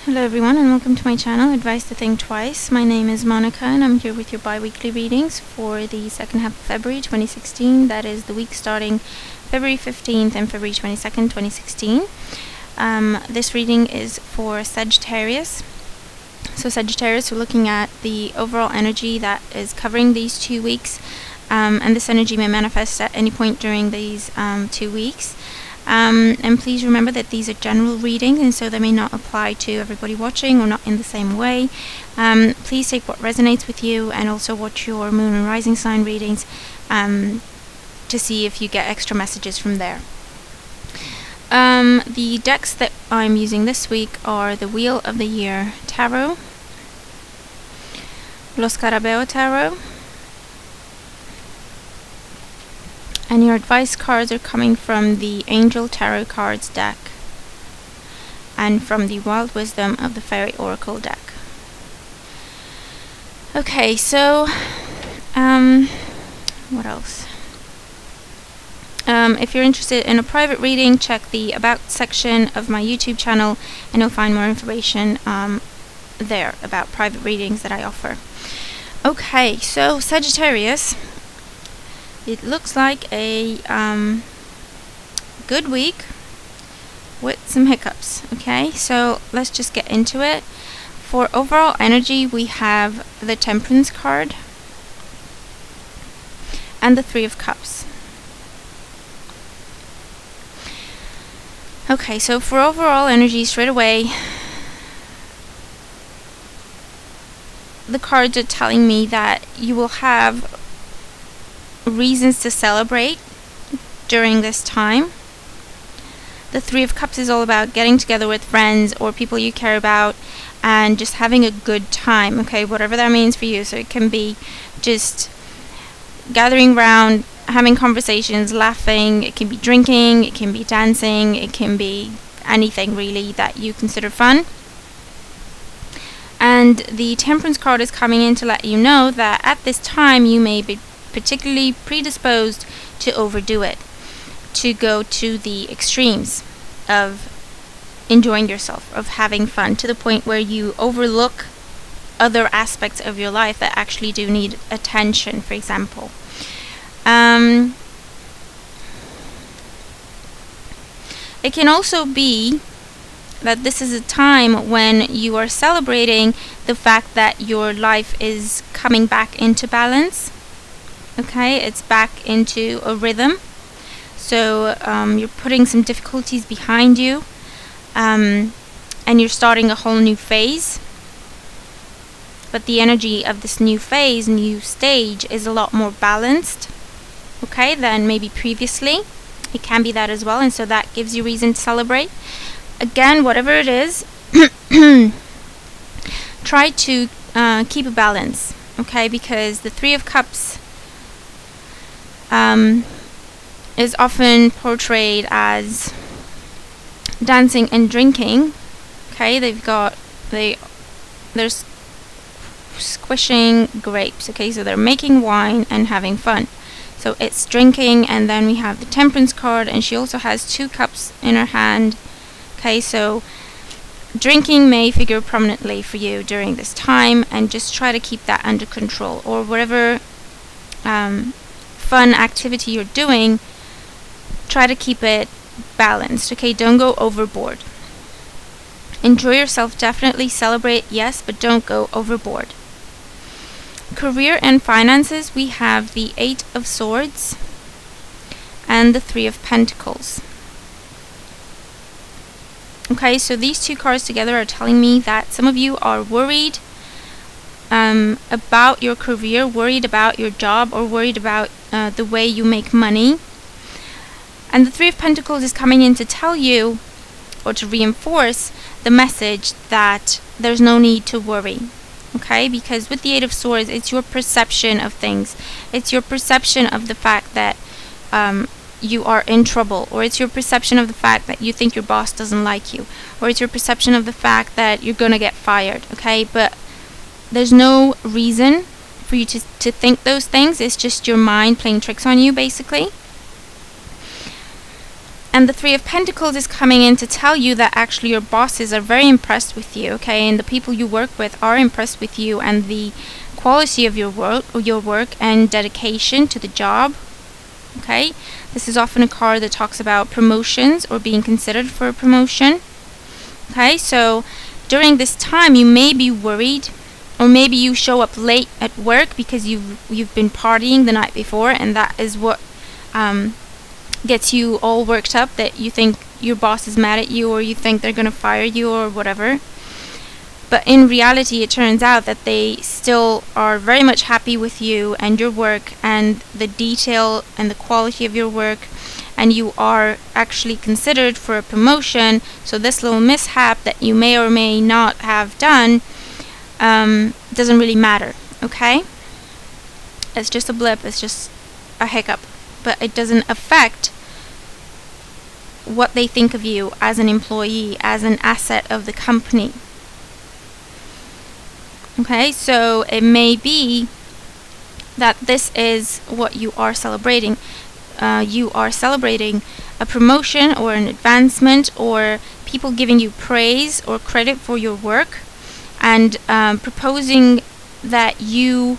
Hello everyone and welcome to my channel, Advice to Think Twice. My name is Monica and I'm here with your bi-weekly readings for the second half of February 2016. That is the week starting February 15th and February 22nd, 2016. This reading is for Sagittarius. So Sagittarius, we're looking at the overall energy that is covering these 2 weeks. And this energy may manifest at any point during these 2 weeks. And please remember that these are general readings, and so they may not apply to everybody watching or not in the same way. Please take what resonates with you and also watch your moon and rising sign readings to see if you get extra messages from there. The decks that I'm using this week are the Wheel of the Year Tarot, Los Carabeo Tarot, and your advice cards are coming from the Angel Tarot Cards deck and from the Wild Wisdom of the Fairy Oracle deck. Okay, so what else? If you're interested in a private reading, check the About section of my YouTube channel and you'll find more information there about private readings that I offer. Okay, so Sagittarius, it looks like a good week with some hiccups. Okay, so let's just get into it. For overall energy, we have the Temperance card and the Three of Cups. Okay, so for overall energy, straight away, the cards are telling me that you will have reasons to celebrate during this time. The Three of Cups is all about getting together with friends or people you care about and just having a good time, okay, whatever that means for you. So it can be just gathering around, having conversations, laughing, it can be drinking, it can be dancing, it can be anything really that you consider fun. And the Temperance card is coming in to let you know that at this time you may be particularly predisposed to overdo it, to go to the extremes of enjoying yourself, of having fun, to the point where you overlook other aspects of your life that actually do need attention, for example. It can also be that this is a time when you are celebrating the fact that your life is coming back into balance. Okay, it's back into a rhythm. So you're putting some difficulties behind you, and you're starting a whole new phase. But the energy of this new phase, new stage, is a lot more balanced, okay, than maybe previously. It can be that as well, and so that gives you reason to celebrate. Again, whatever it is, try to keep a balance, okay, because the Three of Cups is often portrayed as dancing and drinking. Okay, they're squishing grapes. Okay, so they're making wine and having fun. So it's drinking, and then we have the Temperance card, and she also has 2 cups in her hand. Okay, so drinking may figure prominently for you during this time, and just try to keep that under control, or whatever fun activity you're doing, try to keep it balanced. Okay, don't go overboard. Enjoy yourself, definitely celebrate, yes, but don't go overboard. Career and finances, we have the Eight of Swords and the Three of Pentacles. Okay, so these 2 cards together are telling me that some of you are worried about your career, worried about your job, or worried about the way you make money. And the Three of Pentacles is coming in to tell you, or to reinforce the message that there's no need to worry. Okay, because with the Eight of Swords, it's your perception of things. It's your perception of the fact that you are in trouble, or it's your perception of the fact that you think your boss doesn't like you, or it's your perception of the fact that you're gonna get fired. Okay, but there's no reason for you to think those things. It's just your mind playing tricks on you, basically. And the Three of Pentacles is coming in to tell you that actually your bosses are very impressed with you, okay? And the people you work with are impressed with you and the quality of your work and dedication to the job, okay? This is often a card that talks about promotions or being considered for a promotion, okay? So during this time, you may be worried, or maybe you show up late at work because you've been partying the night before, and that is what gets you all worked up, that you think your boss is mad at you, or you think they're gonna fire you or whatever. But in reality, it turns out that they still are very much happy with you and your work and the detail and the quality of your work, and you are actually considered for a promotion. So this little mishap that you may or may not have done doesn't really matter, okay? It's just a blip, it's just a hiccup, but it doesn't affect what they think of you as an employee, as an asset of the company. Okay, so it may be that this is what you are celebrating. You are celebrating a promotion or an advancement, or people giving you praise or credit for your work, and proposing that you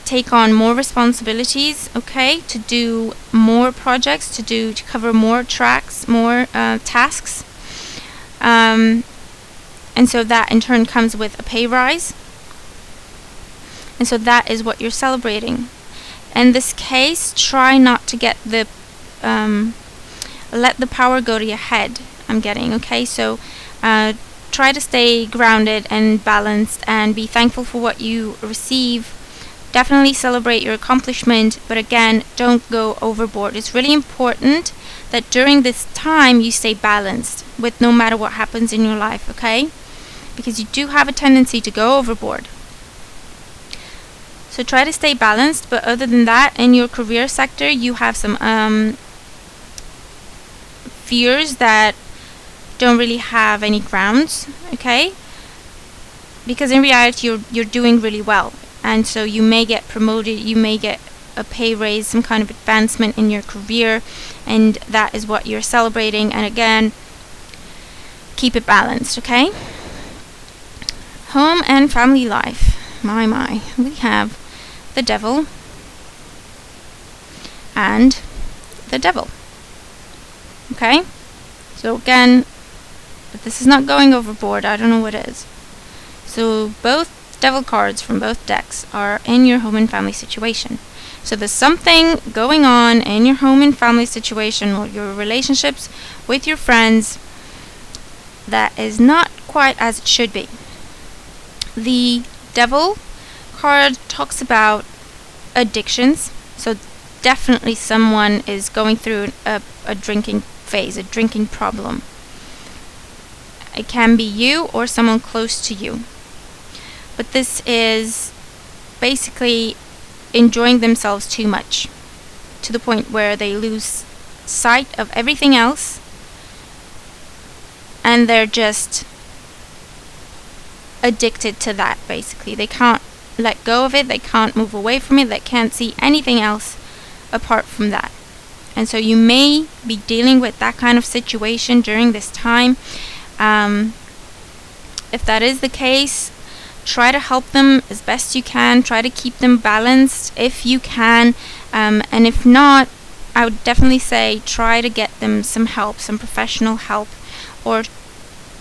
take on more responsibilities, okay, to do more projects, to cover more tracks, more tasks, and so that in turn comes with a pay rise, and so that is what you're celebrating. In this case, try not to get the let the power go to your head, I'm getting, okay? So try to stay grounded and balanced and be thankful for what you receive. Definitely celebrate your accomplishment, but again, don't go overboard. It's really important that during this time you stay balanced with no matter what happens in your life, okay? Because you do have a tendency to go overboard. So try to stay balanced, but other than that, in your career sector, you have some fears that don't really have any grounds, okay? Because in reality, you're doing really well. And so you may get promoted, you may get a pay raise, some kind of advancement in your career, and that is what you're celebrating. And again, keep it balanced, okay? Home and family life. My. We have the Devil and the Devil. Okay? So again, if this is not going overboard, I don't know what is. So both Devil cards from both decks are in your home and family situation. So there's something going on in your home and family situation, or your relationships with your friends, that is not quite as it should be. The Devil card talks about addictions. So definitely someone is going through a drinking phase, a drinking problem. It can be you or someone close to you. But this is basically enjoying themselves too much, to the point where they lose sight of everything else, and they're just addicted to that, basically. They can't let go of it, they can't move away from it, they can't see anything else apart from that. And so you may be dealing with that kind of situation during this time. If that is the case, try to help them as best you can. Try to keep them balanced if you can. And if not, I would definitely say try to get them some help, some professional help. Or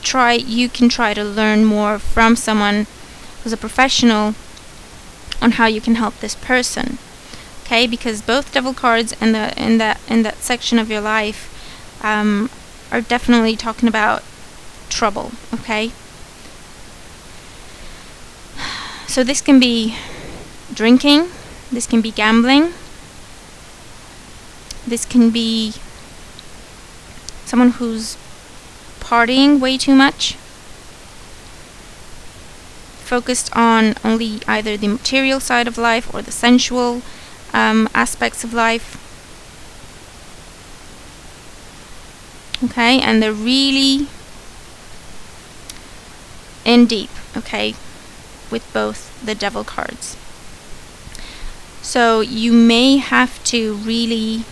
you can try to learn more from someone who's a professional on how you can help this person. Okay, because both Devil cards in that section of your life are definitely talking about trouble. Okay. So this can be drinking, this can be gambling, this can be someone who's partying way too much, focused on only either the material side of life or the sensual aspects of life. Okay, and they're really in deep, okay, with both the Devil cards. So you may have to really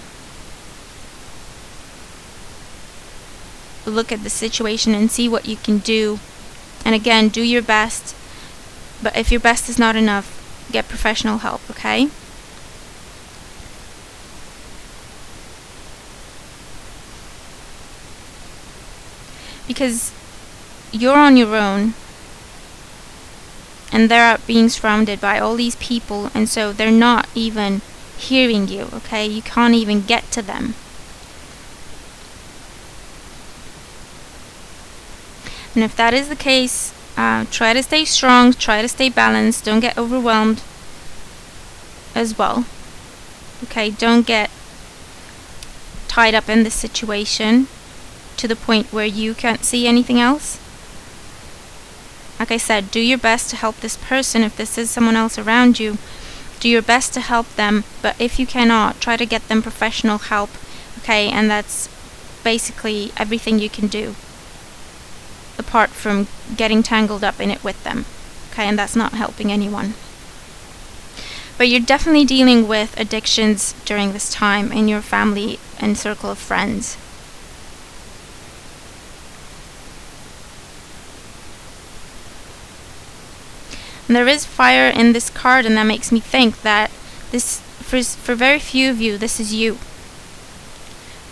look at the situation and see what you can do. And again, do your best. But if your best is not enough, get professional help, okay? Because you're on your own, and they're being surrounded by all these people, and so they're not even hearing you, okay? You can't even get to them. And if that is the case, try to stay strong, try to stay balanced, don't get overwhelmed as well. Okay, don't get tied up in this situation to the point where you can't see anything else. Like I said, do your best to help this person. If this is someone else around you, do your best to help them. But if you cannot, try to get them professional help. Okay, and that's basically everything you can do, apart from getting tangled up in it with them. Okay, and that's not helping anyone. But you're definitely dealing with addictions during this time in your family and circle of friends. And there is fire in this card, and that makes me think that this, for very few of you, this is you.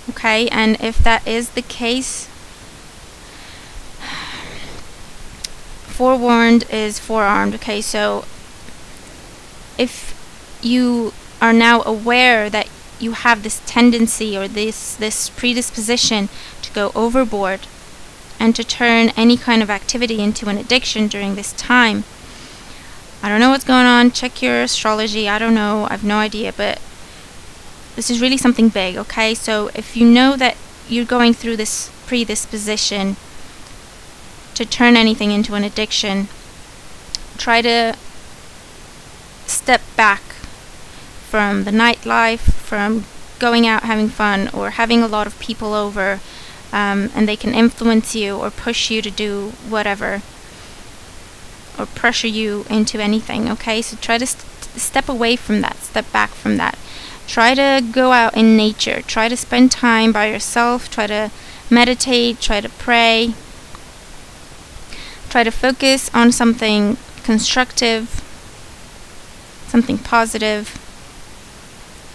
Okay, and if that is the case, forewarned is forearmed. Okay, so if you are now aware that you have this tendency or this predisposition to go overboard and to turn any kind of activity into an addiction during this time, I don't know what's going on, check your astrology, I don't know, I've no idea, but this is really something big, okay? So if you know that you're going through this predisposition to turn anything into an addiction, try to step back from the nightlife, from going out having fun or having a lot of people over, and they can influence you or push you to do whatever, or pressure you into anything, okay? So try to step away from that, step back from that. Try to go out in nature, try to spend time by yourself, try to meditate, try to pray, try to focus on something constructive, something positive,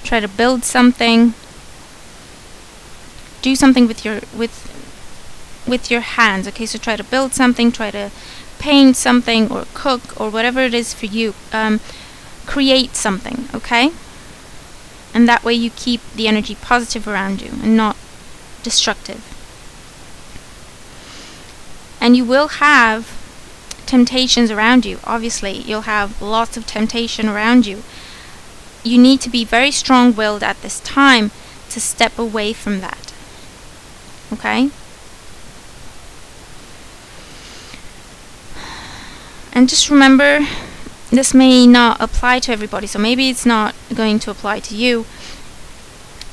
try to build something, do something with your hands, okay? So try to build something, try to paint something or cook or whatever it is for you. Create something, okay? And that way you keep the energy positive around you and not destructive. And you will have temptations around you. Obviously, you'll have lots of temptation around you. You need to be very strong-willed at this time to step away from that, okay? And just remember, this may not apply to everybody, so maybe it's not going to apply to you.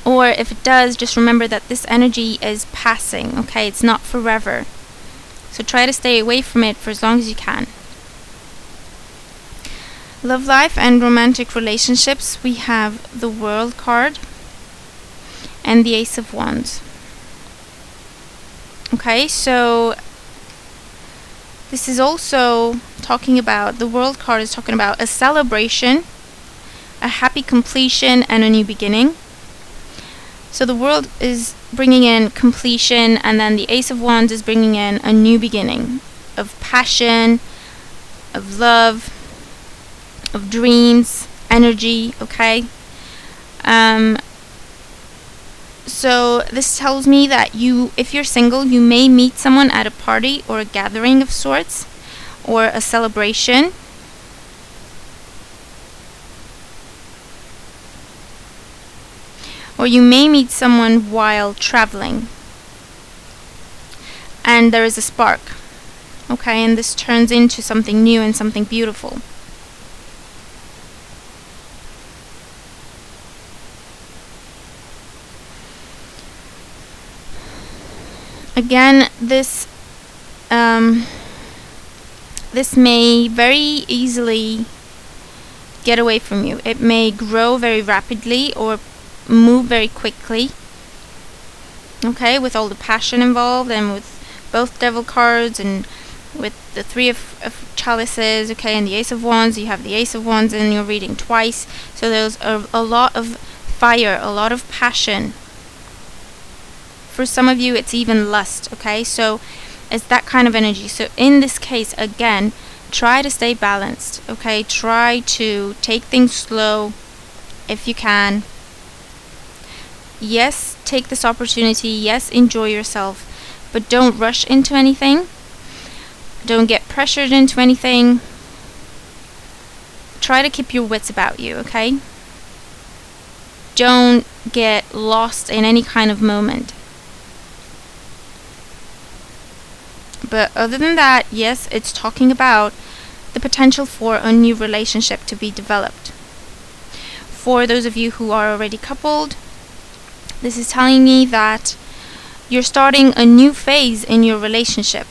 Or if it does, just remember that this energy is passing, okay? It's not forever. So try to stay away from it for as long as you can. Love life and romantic relationships, we have the World card and the Ace of Wands. Okay, so this is also talking about, the World card is talking about a celebration, a happy completion, and a new beginning. So the World is bringing in completion, and then the Ace of Wands is bringing in a new beginning of passion, of love, of dreams, energy, okay? So this tells me that if you're single, you may meet someone at a party or a gathering of sorts, or a celebration. Or you may meet someone while traveling, and there is a spark, okay, and this turns into something new and something beautiful. Again, this may very easily get away from you. It may grow very rapidly or move very quickly. okay, with all the passion involved, and with both devil cards, and with the three of chalices, okay, and the ace of wands. You have the ace of wands in your reading twice, so there's a lot of fire, a lot of passion. For some of you, it's even lust, okay, so it's that kind of energy. So in this case, again, try to stay balanced, okay, try to take things slow if you can. Yes, take this opportunity, yes, enjoy yourself, but don't rush into anything. Don't get pressured into anything. Try to keep your wits about you, okay? Don't get lost in any kind of moment. But other than that, yes, it's talking about the potential for a new relationship to be developed. For those of you who are already coupled, this is telling me that you're starting a new phase in your relationship.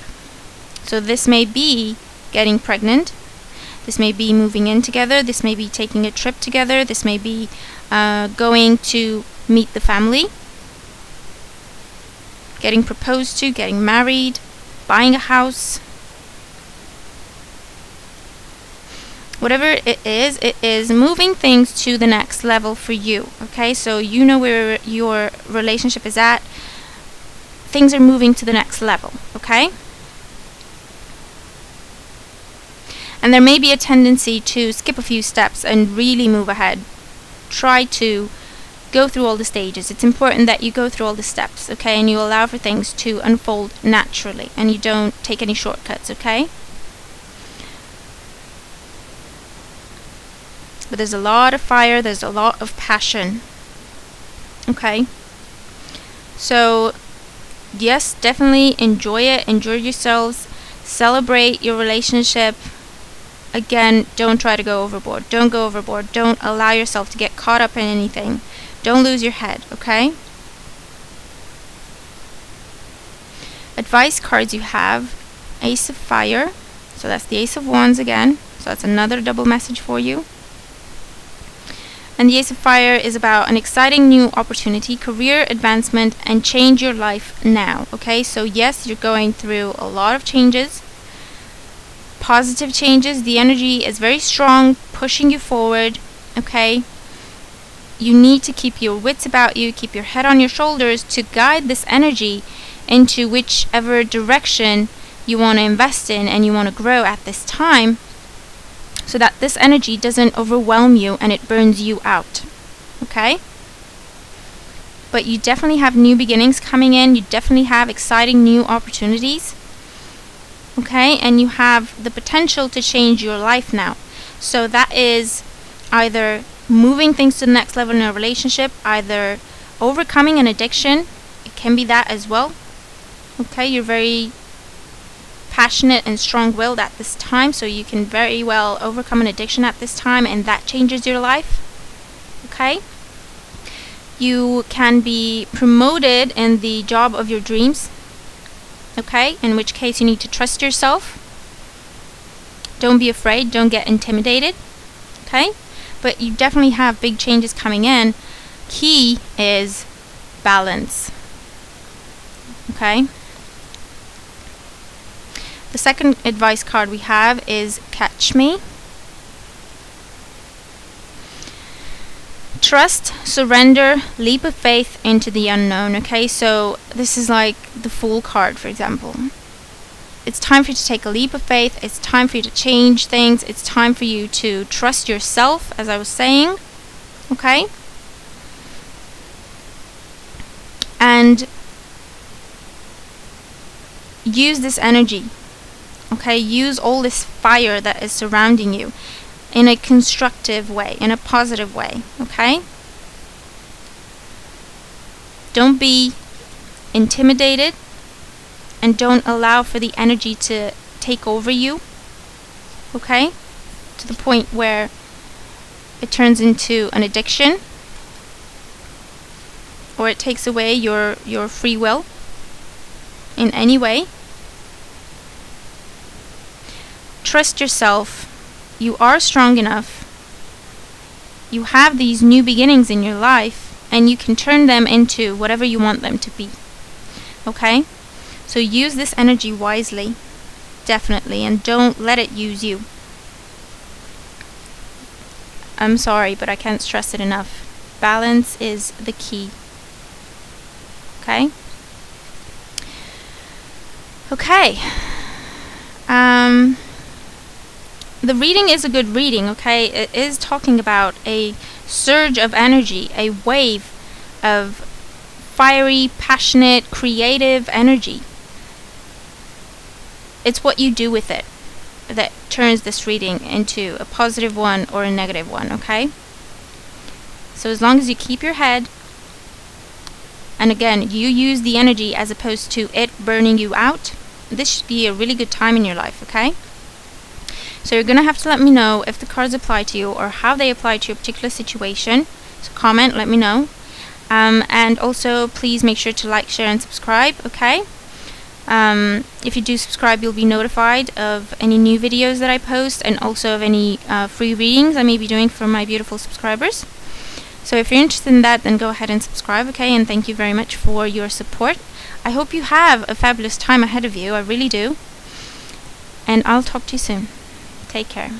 So this may be getting pregnant, this may be moving in together, this may be taking a trip together, this may be going to meet the family, getting proposed to, getting married, buying a house. Whatever it is moving things to the next level for you, okay? So you know where your relationship is at. Things are moving to the next level, okay? And there may be a tendency to skip a few steps and really move ahead. Try to go through all the stages. It's important that you go through all the steps, okay? And you allow for things to unfold naturally, and you don't take any shortcuts, okay? But there's a lot of fire, there's a lot of passion, okay? So yes, definitely enjoy it, enjoy yourselves, celebrate your relationship. Again, don't try to go overboard. Don't go overboard. Don't allow yourself to get caught up in anything. Don't lose your head, okay? Advice cards you have, Ace of Fire. So that's the Ace of Wands again. So that's another double message for you. And the Ace of Fire is about an exciting new opportunity, career advancement, and change your life now, okay? So yes, you're going through a lot of changes. Positive changes. The energy is very strong, pushing you forward, okay? You need to keep your wits about you, keep your head on your shoulders to guide this energy into whichever direction you want to invest in and you want to grow at this time, so that this energy doesn't overwhelm you and it burns you out, okay? But you definitely have new beginnings coming in. You definitely have exciting new opportunities, okay? And you have the potential to change your life now. So that is either moving things to the next level in a relationship, either overcoming an addiction. It can be that as well, okay? You're very passionate and strong-willed at this time, so you can very well overcome an addiction at this time, and that changes your life, okay? You can be promoted in the job of your dreams, okay? In which case you need to trust yourself. Don't be afraid, don't get intimidated, okay? But you definitely have big changes coming in. Key is balance, okay? The second advice card we have is Catch Me. Trust, surrender, leap of faith into the unknown, okay? So this is like the Fool card, for example. It's time for you to take a leap of faith. It's time for you to change things. It's time for you to trust yourself, as I was saying, okay? And use this energy, okay? Use all this fire that is surrounding you in a constructive way, in a positive way, okay? Don't be intimidated, and don't allow for the energy to take over you, okay? To the point where it turns into an addiction, or it takes away your free will in any way. Trust yourself. You are strong enough. You have these new beginnings in your life, and you can turn them into whatever you want them to be, Okay? So use this energy wisely, definitely, and don't let it use you. I'm sorry, but I can't stress it enough. Balance is the key. Okay? Okay. The reading is a good reading, okay? It is talking about a surge of energy, a wave of fiery, passionate, creative energy. It's what you do with it that turns this reading into a positive one or a negative one, okay? So as long as you keep your head, and again, you use the energy as opposed to it burning you out, this should be a really good time in your life, okay? So you're going to have to let me know if the cards apply to you or how they apply to your particular situation. So comment, let me know. And also, please make sure to like, share, and subscribe, okay? If you do subscribe, you'll be notified of any new videos that I post, and also of any free readings I may be doing for my beautiful subscribers. So if you're interested in that, then go ahead and subscribe, okay? And thank you very much for your support. I hope you have a fabulous time ahead of you. I really do. And I'll talk to you soon. Take care.